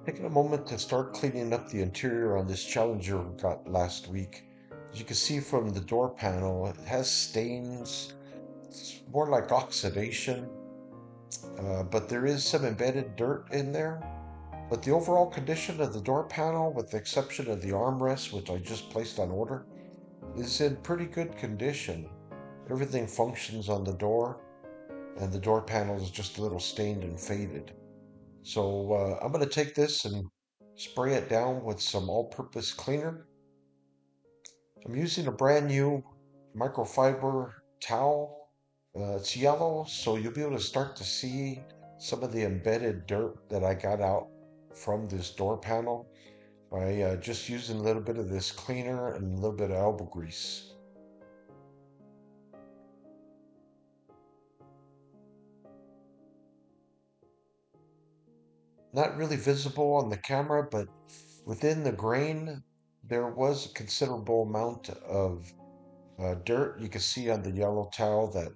Taking a moment to start cleaning up the interior on this Challenger we got last week. As you can see from the door panel, it has stains. It's more like oxidation, but there is some embedded dirt in there. But the overall condition of the door panel, with the exception of the armrest, which I just placed on order, is in pretty good condition. Everything functions on the door, and the door panel is just a little stained and faded. So I'm going to take this and spray it down with some all-purpose cleaner. I'm using a brand new microfiber towel. It's yellow, so you'll be able to start to see some of the embedded dirt that I got out from this door panel by just using a little bit of this cleaner and a little bit of elbow grease. Not really visible on the camera, but within the grain, there was a considerable amount of dirt. You can see on the yellow towel that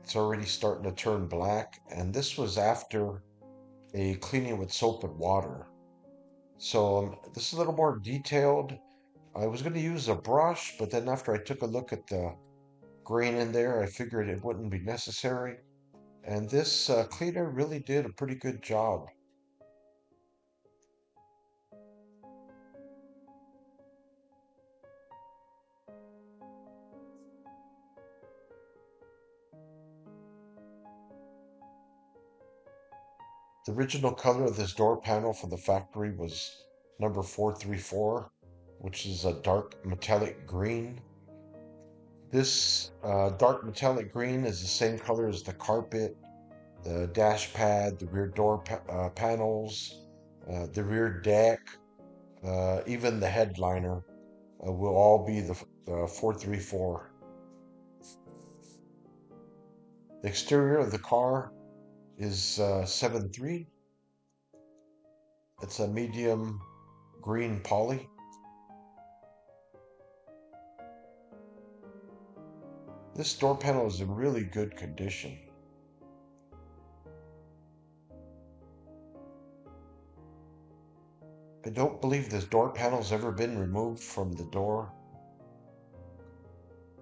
it's already starting to turn black, and this was after a cleaning with soap and water. So this is a little more detailed. I was going to use a brush, but then after I took a look at the grain in there, I figured it wouldn't be necessary. And this cleaner really did a pretty good job. The original color of this door panel from the factory was number 434, which is a dark metallic green. This dark metallic green is the same color as the carpet, the dash pad, the rear door panels, the rear deck, even the headliner will all be the 434. The exterior of the car is 7.3. It's a medium green poly. This door panel is in really good condition. I don't believe this door panel's ever been removed from the door.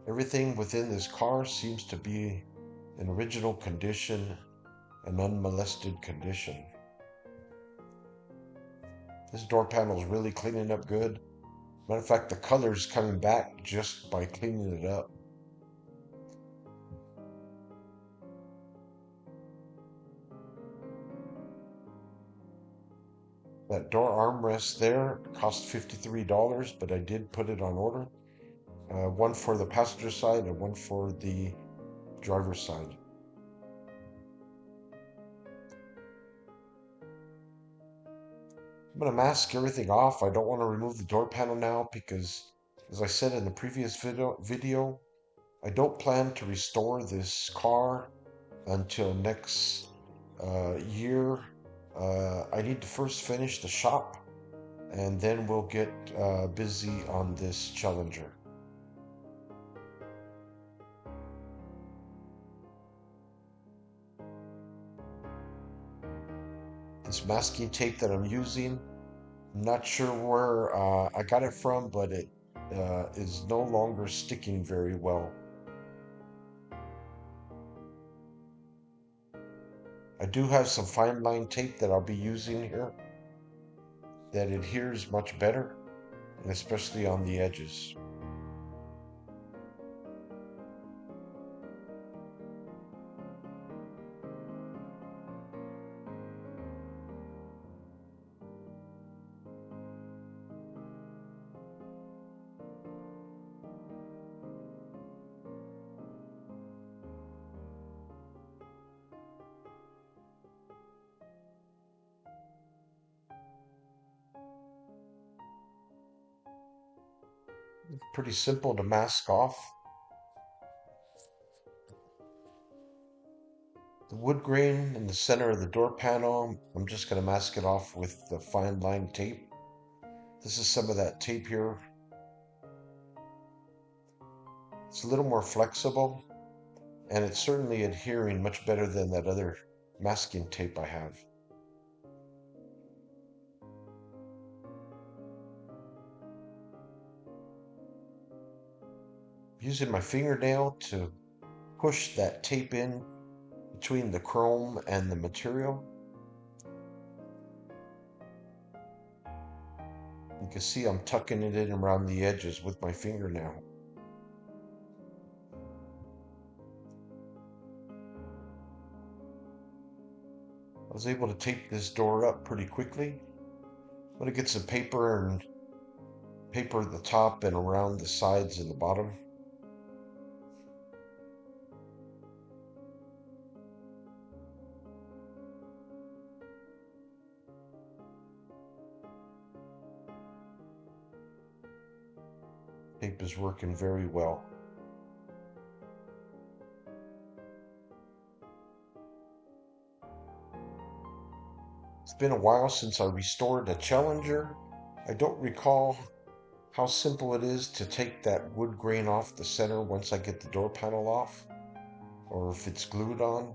Everything within this car seems to be in original condition and unmolested condition. This door panel is really cleaning up good. Matter of fact, the color's coming back just by cleaning it up. That door armrest there cost $53, but I did put it on order. One for the passenger side and one for the driver's side. I'm going to mask everything off. I don't want to remove the door panel now because, as I said in the previous video, I don't plan to restore this car until next year. I need to first finish the shop, and then we'll get busy on this Challenger. This masking tape that I'm using, I'm not sure where I got it from, but it is no longer sticking very well. I do have some fine line tape that I'll be using here that adheres much better, and especially on the edges. Pretty simple to mask off. The wood grain in the center of the door panel, I'm just going to mask it off with the fine line tape. This is some of that tape here. It's a little more flexible, and it's certainly adhering much better than that other masking tape I have. using my fingernail to push that tape in between the chrome and the material. You can see I'm tucking it in around the edges with my fingernail. I was able to tape this door up pretty quickly. I'm going to get some paper and paper at the top and around the sides and the bottom. Tape is working very well. It's been a while since I restored a Challenger. I don't recall how simple it is to take that wood grain off the center once I get the door panel off, or if it's glued on.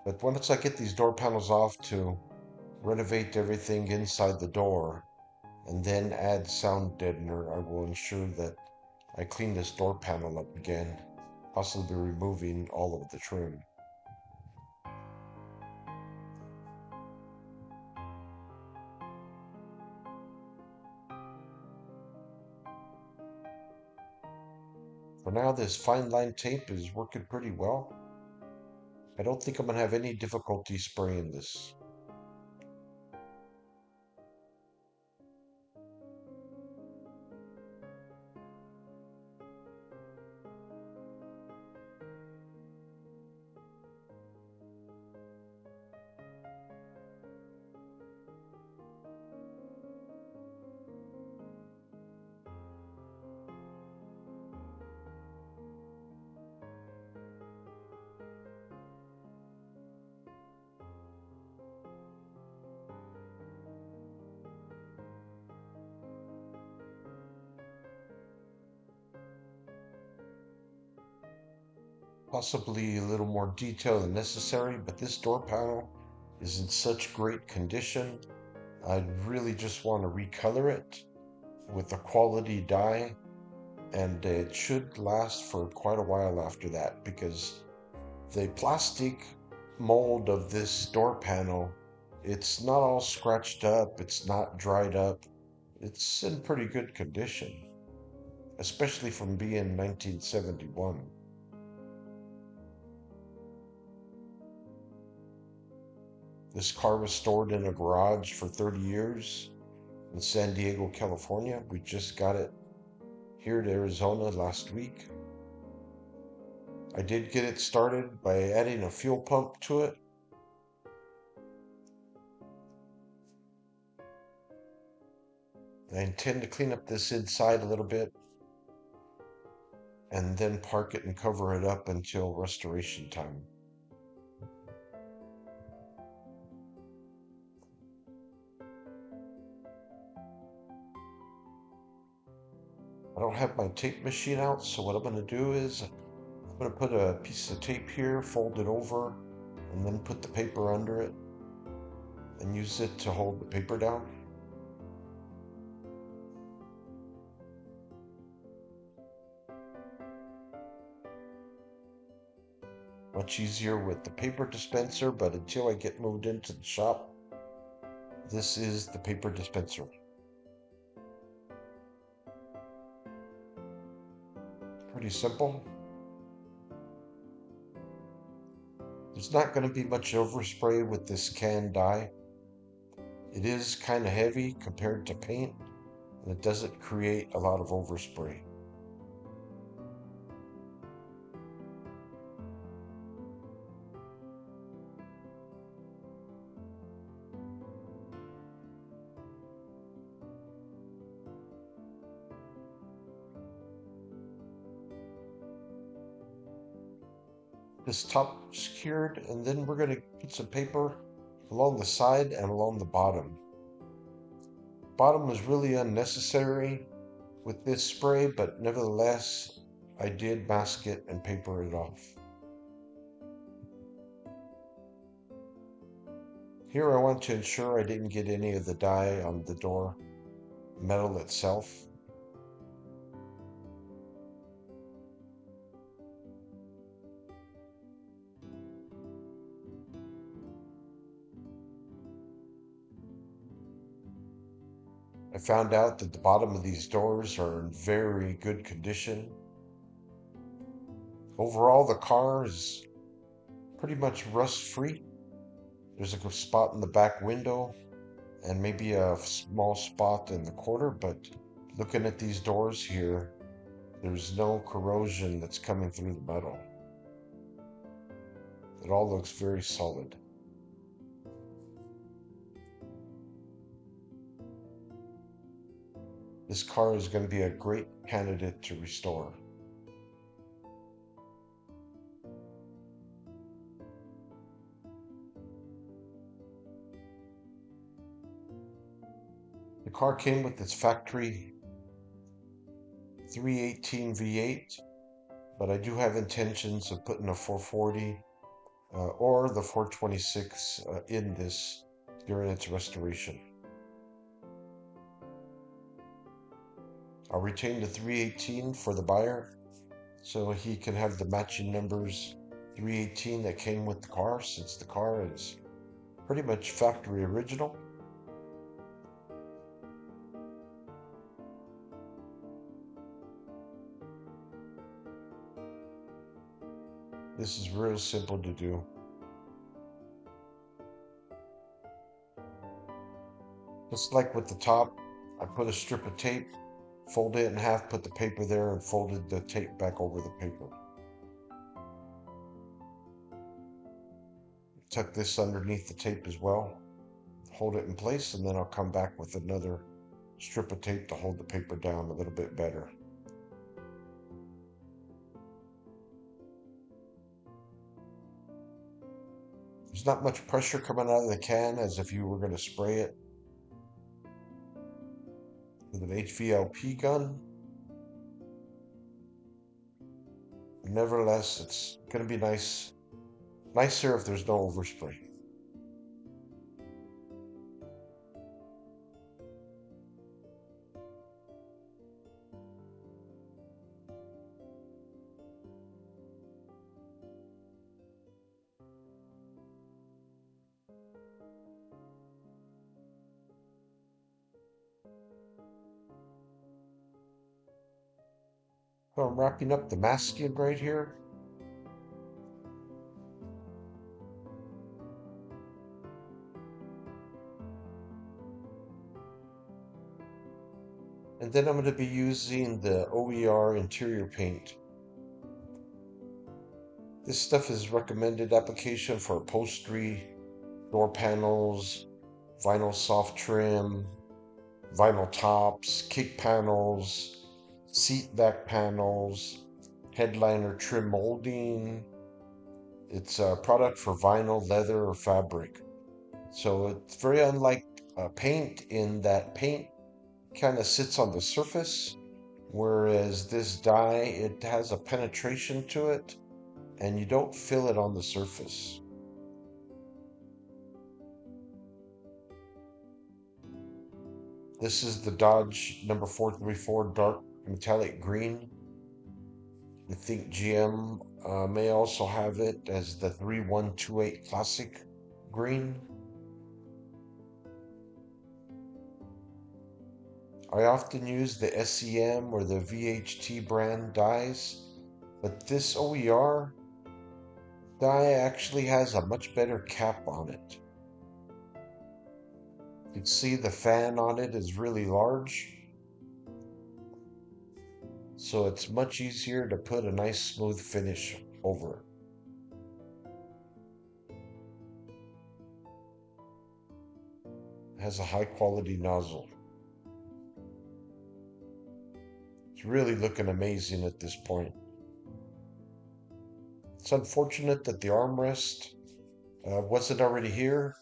But once I get these door panels off, to renovate everything inside the door and then add sound deadener, I will ensure that I clean this door panel up again, possibly removing all of the trim. For now, this fine line tape is working pretty well. I don't think I'm going to have any difficulty spraying this. Possibly a little more detail than necessary, but this door panel is in such great condition. I really just want to recolor it with a quality dye, and it should last for quite a while after that, because the plastic mold of this door panel, it's not all scratched up, it's not dried up, it's in pretty good condition, especially from being 1971. This car was stored in a garage for 30 years in San Diego, California. We just got it here to Arizona last week. I did get it started by adding a fuel pump to it. I intend to clean up this inside a little bit and then park it and cover it up until restoration time. I don't have my tape machine out, so what I'm going to do is I'm going to put a piece of tape here, fold it over, and then put the paper under it and use it to hold the paper down. Much easier with the paper dispenser, but until I get moved into the shop, this is the paper dispenser. Pretty simple. There's not going to be much overspray with this can dye. It is kind of heavy compared to paint, and it doesn't create a lot of overspray. This top secured, and then we're going to put some paper along the side and along the bottom. Bottom was really unnecessary with this spray, but nevertheless, I did mask it and paper it off. Here I want to ensure I didn't get any of the dye on the door metal itself. found out that the bottom of these doors are in very good condition. Overall, the car is pretty much rust-free. There's a spot in the back window and maybe a small spot in the corner, but looking at these doors here, there's no corrosion that's coming through the metal. It all looks very solid. This car is going to be a great candidate to restore. The car came with its factory 318 V8, but I do have intentions of putting a 440 or the 426 in this during its restoration. I'll retain the 318 for the buyer so he can have the matching numbers 318 that came with the car, since the car is pretty much factory original. This is real simple to do. Just like with the top, I put a strip of tape, folded it in half, put the paper there, and folded the tape back over the paper. Tuck this underneath the tape as well, hold it in place, and then I'll come back with another strip of tape to hold the paper down a little bit better. There's not much pressure coming out of the can as if you were going to spray it with an HVLP gun. Nevertheless, it's going to be nicer if there's no overspray. So I'm wrapping up the masking right here. And then I'm going to be using the OER Interior Paint. This stuff is recommended application for upholstery, door panels, vinyl soft trim, vinyl tops, kick panels, seat back panels, headliner trim molding. It's a product for vinyl, leather, or fabric. So it's very unlike paint in that paint kind of sits on the surface, whereas this dye, it has a penetration to it and you don't feel it on the surface. This is the Dodge number 434 dark metallic green. I think GM may also have it as the 3128 classic green. I often use the SEM or the VHT brand dyes, but this OER dye actually has a much better cap on it. You can see the fan on it is really large, so it's much easier to put a nice smooth finish over it. It has a high quality nozzle. It's really looking amazing at this point. It's unfortunate that the armrest wasn't already here,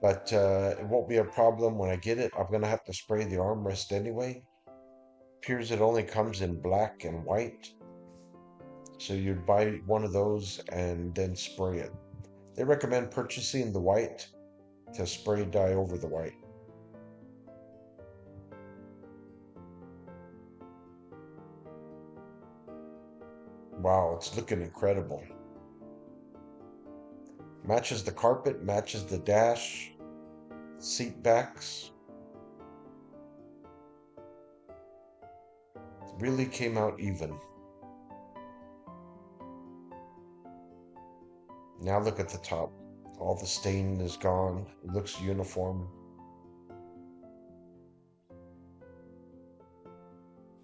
but it won't be a problem when I get it. I'm going to have to spray the armrest anyway. Appears it only comes in black and white, so you'd buy one of those and then spray it. They recommend purchasing the white to spray dye over the white. Wow, it's looking incredible. Matches the carpet, matches the dash, seat backs. Really came out even. Now look at the top. All the stain is gone. It looks uniform.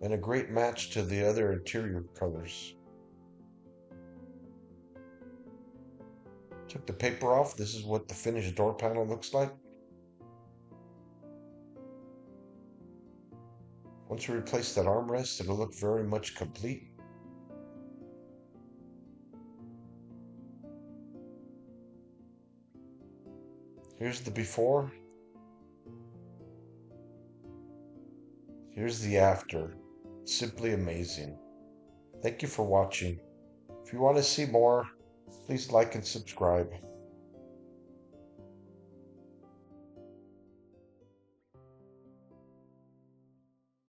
And a great match to the other interior colors. Took the paper off. This is what the finished door panel looks like. Once we replace that armrest, it'll look very much complete. Here's the before. Here's the after. Simply amazing. Thank you for watching. If you want to see more, please like and subscribe.